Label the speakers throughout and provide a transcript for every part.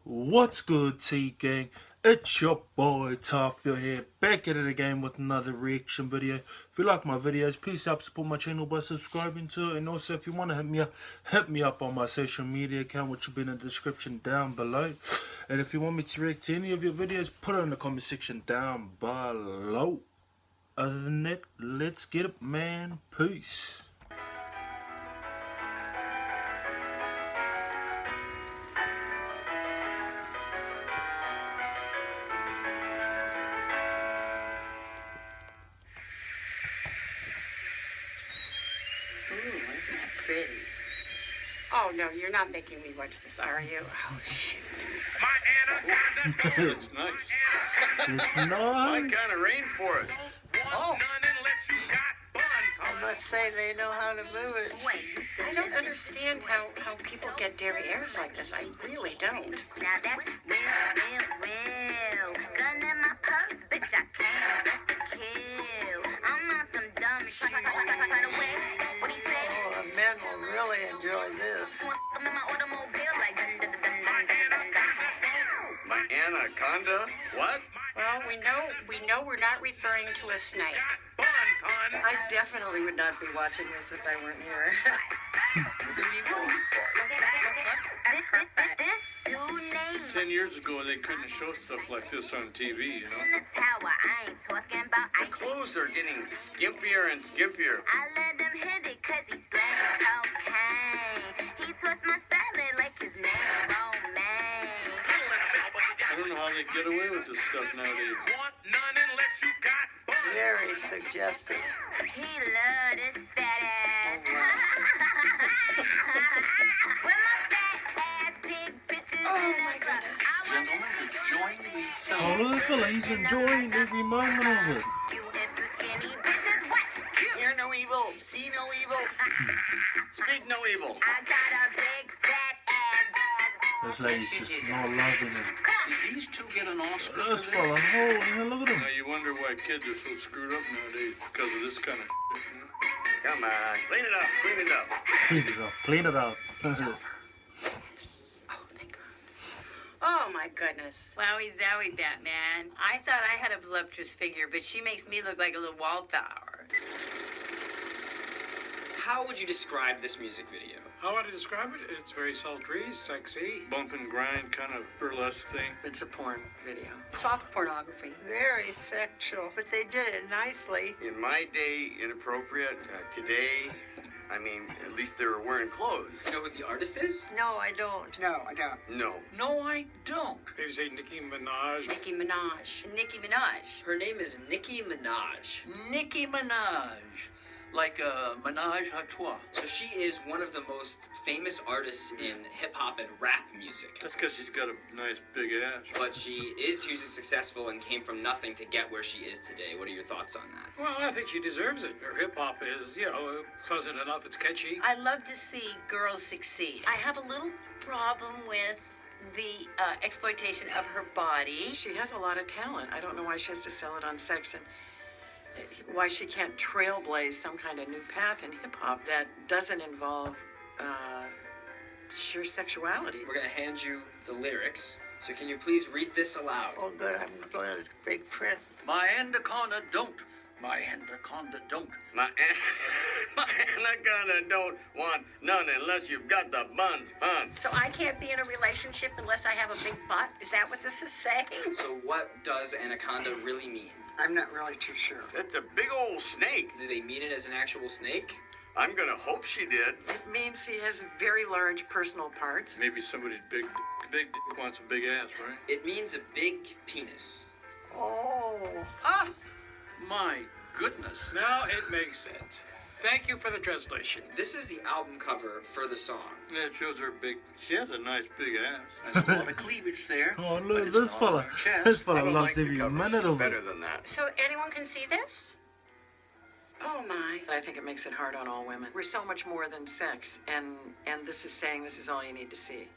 Speaker 1: What's good, T Gang? It's your boy Tarfield here, back at it again with another reaction video. If you like my videos, please help support my channel by subscribing to it. And also, if you want to hit me up on my social media account, which will be in the description down below. And if you want me to react to any of your videos, put it in the comment section down below. Other than that, let's get it, man. Peace.
Speaker 2: Ooh, isn't that pretty? Oh, no, you're not making me watch this, are you? Oh, shoot.
Speaker 3: My Anaconda.
Speaker 4: It's nice.
Speaker 1: It's
Speaker 4: My
Speaker 1: nice.
Speaker 4: kind of rainforest.
Speaker 3: Oh. None unless you got buns.
Speaker 2: I must say they know how to move it. I don't understand how people get derrieres like this. I really don't.
Speaker 5: Now that's real. Gun in my purse, bitch, I came just to kill. I'm on some dumb shit. By the way, what he say?
Speaker 2: Oh, the men will really enjoy this.
Speaker 5: I'm in my automobile like dun dun dun dun
Speaker 3: My
Speaker 5: dun dun dun.
Speaker 3: Anaconda.
Speaker 4: My anaconda? What?
Speaker 2: Well, we know we're not referring to a snake.
Speaker 3: Buns, hun.
Speaker 2: I definitely would not be watching this if I weren't here.
Speaker 5: This dude named
Speaker 4: 10 years ago, they couldn't show stuff like this on TV, you know?
Speaker 5: in the tower. I ain't talking about
Speaker 4: The clothes are getting skimpier and skimpier.
Speaker 5: I let him hit it cause he's slaying cocaine. He twists my salad like his name Romaine.
Speaker 4: I don't know how they get away with this stuff nowadays.
Speaker 3: Want none unless you got buns.
Speaker 2: Very suggestive.
Speaker 5: He love this fat ass. Where my fat ass big bitches
Speaker 2: Oh,
Speaker 5: in
Speaker 2: my
Speaker 5: the club.
Speaker 2: goodness.
Speaker 5: I want
Speaker 6: Gentlemen, enjoying the film.
Speaker 1: Oh, look at he's enjoying every moment of it.
Speaker 5: you if you skinny bitches. What?
Speaker 4: Hear no evil, see no evil, speak no evil.
Speaker 5: I got a big fat ass.
Speaker 1: This lady's just not loving it.
Speaker 6: Did these two get an Oscar for
Speaker 1: This
Speaker 6: this?
Speaker 1: fella, holy hell, look at him.
Speaker 4: Now you wonder why kids are so screwed up nowadays because of this kind of shit, you know? Come on, clean it up, clean it up.
Speaker 1: Clean it up, clean it up.
Speaker 2: Yes. Oh, thank God. Oh, my goodness. Wowie zowie, Batman. I thought I had a voluptuous figure, but she makes me look like a little wallflower.
Speaker 7: How would you describe this music video?
Speaker 8: How would I describe it? It's very sultry, sexy.
Speaker 4: Bump and grind kind of burlesque thing.
Speaker 2: It's a porn video. Soft pornography. Very sexual, but they did it nicely.
Speaker 4: In my day, inappropriate. Today, I mean, at least they were wearing clothes.
Speaker 7: You know who the artist is?
Speaker 2: No, I don't.
Speaker 6: No, I don't.
Speaker 4: No.
Speaker 6: No, I don't.
Speaker 8: Maybe say Nicki Minaj.
Speaker 2: Nicki Minaj. Nicki Minaj.
Speaker 7: Her name is Nicki Minaj.
Speaker 6: Nicki Minaj. Like a menage a trois.
Speaker 7: So she is one of the most famous artists in hip-hop and rap music.
Speaker 4: That's because she's got a nice big ass.
Speaker 7: But she is hugely successful and came from nothing to get where she is today. What are your thoughts on that?
Speaker 8: Well, I think she deserves it. Her hip hop is, pleasant enough. It's catchy.
Speaker 2: I love to see girls succeed. I have a little problem with the exploitation of her body. She has a lot of talent. I don't know why she has to sell it on sex and why she can't trailblaze some kind of new path in hip-hop that doesn't involve sheer sexuality.
Speaker 7: We're gonna hand you the lyrics. So can you please read this aloud?
Speaker 2: Oh, good. I'm going to big print.
Speaker 6: My anaconda don't. My anaconda don't.
Speaker 4: My anaconda don't want none unless you've got the buns, huh?
Speaker 2: So I can't be in a relationship unless I have a big butt? Is that what this is saying?
Speaker 7: So what does anaconda really mean?
Speaker 6: I'm not really too sure.
Speaker 4: That's a big old snake.
Speaker 7: Do they mean it as an actual snake?
Speaker 4: I'm gonna hope she did.
Speaker 2: It means he has very large personal parts.
Speaker 4: Maybe somebody's big dick wants a big ass, right?
Speaker 7: It means a big penis.
Speaker 2: Oh.
Speaker 6: Ah! My goodness.
Speaker 8: Now it makes sense. Thank you for the translation.
Speaker 7: This is the album cover for the song.
Speaker 4: Yeah, it shows her big. She has a nice big ass.
Speaker 6: There's a lot of cleavage there.
Speaker 1: Oh,
Speaker 6: but
Speaker 1: look,
Speaker 6: it's
Speaker 1: this
Speaker 6: not
Speaker 1: fella.
Speaker 6: on her chest.
Speaker 1: This
Speaker 4: I
Speaker 1: fella
Speaker 4: don't
Speaker 1: loves
Speaker 4: like the
Speaker 1: every
Speaker 4: cover.
Speaker 1: minute
Speaker 4: She's
Speaker 1: of
Speaker 4: better
Speaker 1: it.
Speaker 4: than that.
Speaker 2: So anyone can see this? Oh my. I think it makes it hard on all women. We're so much more than sex, and this is saying this is all you need to see.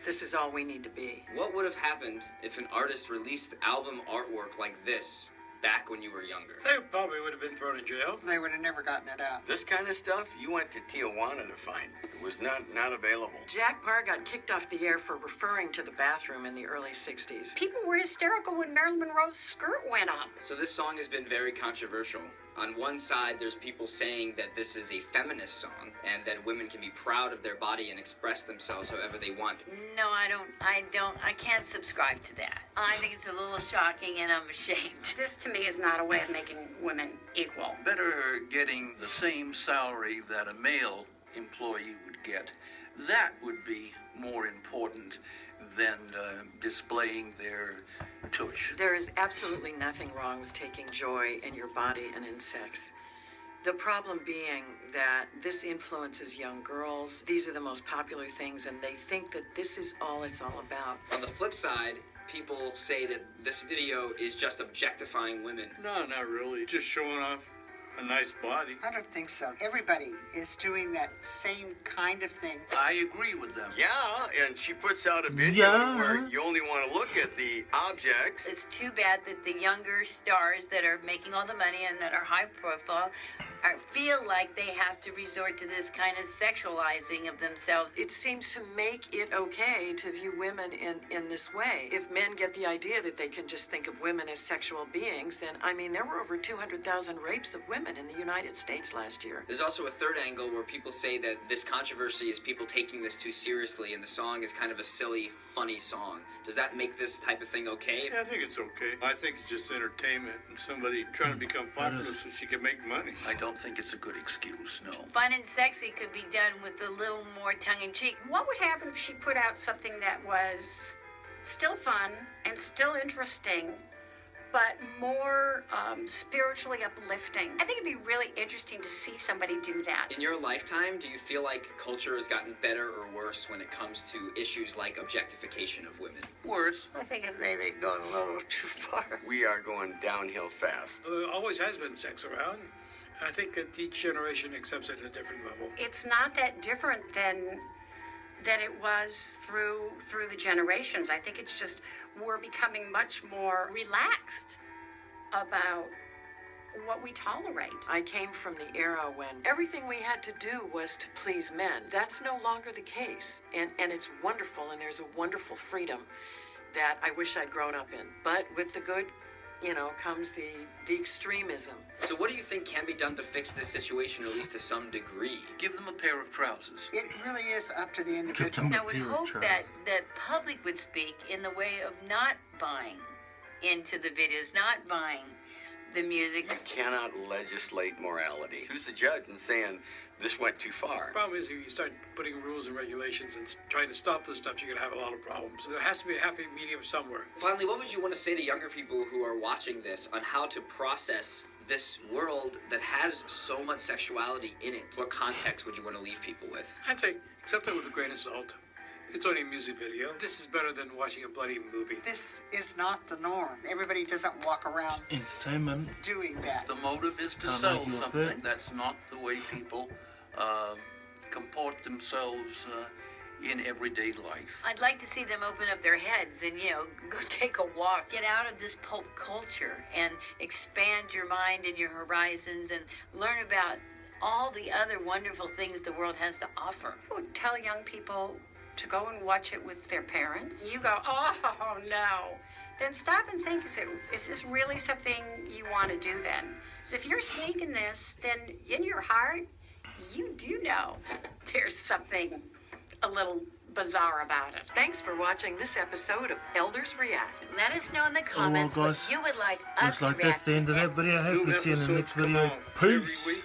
Speaker 2: This is all we need to be.
Speaker 7: What would have happened if an artist released album artwork like this back when you were younger?
Speaker 8: They probably would have been thrown in jail.
Speaker 9: They would have never gotten it out.
Speaker 4: This kind of stuff you went to Tijuana to find. It was not available.
Speaker 2: Jack Parr got kicked off the air for referring to the bathroom in the early 60s. People were hysterical when Marilyn Monroe's skirt went up.
Speaker 7: So this song has been very controversial. On one side, there's people saying that this is a feminist song and that women can be proud of their body and express themselves however they want.
Speaker 2: No, I can't subscribe to that. I think it's a little shocking and I'm ashamed.
Speaker 10: This to me is not a way of making women equal.
Speaker 6: Better getting the same salary that a male employee would get. That would be more important than displaying their tush.
Speaker 2: There is absolutely nothing wrong with taking joy in your body and in sex. The problem being that this influences young girls. These are the most popular things, and they think that this is all it's all about.
Speaker 7: On the flip side, people say that this video is just objectifying women.
Speaker 4: No, not really. Just showing off a nice body.
Speaker 9: I don't think so. Everybody is doing that same kind of thing.
Speaker 6: I agree with them.
Speaker 4: Yeah, and she puts out a video
Speaker 1: Yeah.
Speaker 4: where you only want to look at the objects.
Speaker 2: It's too bad that the younger stars that are making all the money and that are high profile feel like they have to resort to this kind of sexualizing of themselves. It seems to make it okay to view women in this way. If men get the idea that they can just think of women as sexual beings, then, I mean, there were over 200,000 rapes of women in the United States last year.
Speaker 7: There's also a third angle where people say that this controversy is people taking this too seriously and the song is kind of a silly, funny song. Does that make this type of thing okay?
Speaker 4: Yeah, I think it's okay. I think it's just entertainment and somebody trying to become popular so she can make money.
Speaker 6: I don't think it's a good excuse, no.
Speaker 2: Fun and sexy could be done with a little more tongue-in-cheek.
Speaker 10: What would happen if she put out something that was still fun and still interesting, but more spiritually uplifting? I think it'd be really interesting to see somebody do that.
Speaker 7: In your lifetime, do you feel like culture has gotten better or worse when it comes to issues like objectification of women?
Speaker 6: Worse.
Speaker 2: I think it may be going a little too far.
Speaker 4: We are going downhill fast.
Speaker 8: There always has been sex around. I think that each generation accepts it at a different level.
Speaker 10: It's not that different than it was through the generations. I think it's just we're becoming much more relaxed about what we tolerate.
Speaker 2: I came from the era when everything we had to do was to please men. That's no longer the case. And it's wonderful, and there's a wonderful freedom that I wish I'd grown up in. But with the good, comes the extremism.
Speaker 7: So what do you think can be done to fix this situation, or at least to some degree?
Speaker 6: Give them a pair of trousers.
Speaker 9: It really is up to the individual.
Speaker 2: I would hope that the public would speak in the way of not buying into the videos, not buying the music.
Speaker 4: You cannot legislate morality. Who's the judge in saying this went too far?
Speaker 8: The problem is if you start putting rules and regulations and trying to stop this stuff, you're going to have a lot of problems. So there has to be a happy medium somewhere.
Speaker 7: Finally, what would you want to say to younger people who are watching this on how to process this world that has so much sexuality in it? What context would you want to leave people with?
Speaker 8: I'd say accept it with a grain of salt. It's only a music video. This is better than watching a bloody movie.
Speaker 9: This is not the norm. Everybody doesn't walk around
Speaker 1: Entertainment.
Speaker 9: doing that.
Speaker 6: The motive is to
Speaker 1: Can't
Speaker 6: sell
Speaker 1: argue with
Speaker 6: something.
Speaker 1: it.
Speaker 6: That's not the way people comport themselves in everyday life.
Speaker 2: I'd like to see them open up their heads and, go take a walk. Get out of this pulp culture and expand your mind and your horizons and learn about all the other wonderful things the world has to offer.
Speaker 10: I would tell young people to go and watch it with their parents. You go, oh no. Then stop and think, is this really something you want to do then? So if you're seeking this, then in your heart, you do know there's something a little bizarre about it.
Speaker 2: Thanks for watching this episode of Elders React. Let us know in the comments
Speaker 1: guys.
Speaker 2: what you would like us
Speaker 1: Looks
Speaker 2: to
Speaker 1: like
Speaker 2: react
Speaker 1: that's the end of that
Speaker 2: next.
Speaker 1: video. Hopefully see you in the next video.
Speaker 4: Every
Speaker 1: Peace.
Speaker 4: week.